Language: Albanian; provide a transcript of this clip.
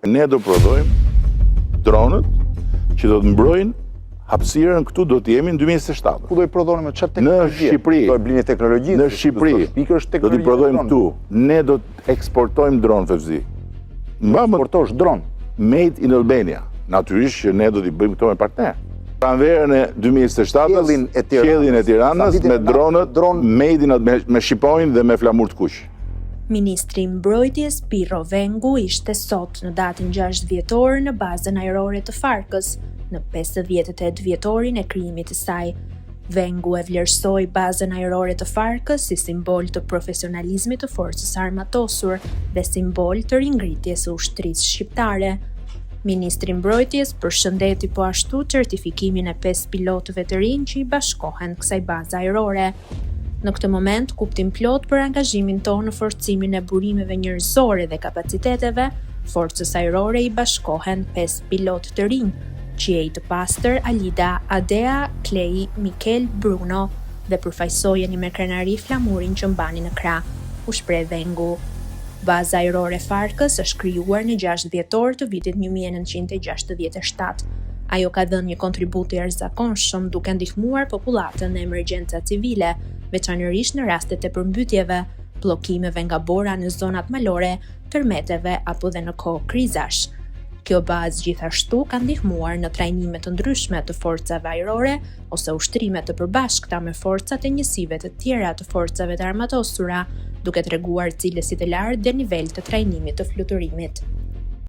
Ne do prodhojmë dronët që do të mbrojnë hapësirën këtu do të jemi në 2027. Ku do i prodhoni me çfarë Në teknologji? Shqipëri. Do i blini teknologji? Në Shqipëri do t'i prodhojmë këtu. Ne do të eksportojmë dron fevzi. Eksportosh dron. Made in Albania. Natyrisht që ne do t'i bëjmë këto me partner. Pranverën e 2027-s, qiellin e Tiranës me dronët made in me shqipojnë dhe me flamur të kuq. Ministri i Mbrojtjes Pirro Vengu ishte sot në datën 6 dhjetor në bazën ajrore të Farkës, në 58 vjetorin e krijimit të saj. Vengu e vlerësoi bazën ajrore të Farkës si simbol të profesionalizmit të forcës armatosur dhe simbol të ringritjes së ushtrisë shqiptare. Ministri i Mbrojtjes përshëndeti po ashtu certifikimin e 5 pilotëve të rinj që i bashkohen kësaj baze ajrore. Në këtë moment, kuptim plot për angazhimin tonë në forcimin e burimeve njerëzore dhe kapaciteteve, forcës ajrore i bashkohen 5 pilotë të rinj, Qiej të pastër Alida Adea Klei Mikel Bruno dhe përfaqësojeni me krenari flamurin që mbani në krah, u shpreh Vengu. Baza ajrore Farkës është krijuar në 6 dhjetor të vitit 1967. Ajo ka dhënë një kontribut të jashtëzakonshëm duke ndihmuar popullatën në emergjenca civile, veçanërisht në rastet e përmbytjeve, bllokimeve nga bora në zonat malore, tërmeteve apo dhe në kohë krizash. Kjo bazë gjithashtu ka ndihmuar në trajnime të ndryshme të forcave ajrore ose ushtrime të përbashkëta me forcat e njësive të tjera të forcave të armatosura, duke treguar cilësi të lartë dhe nivel të trajnimit të fluturimit.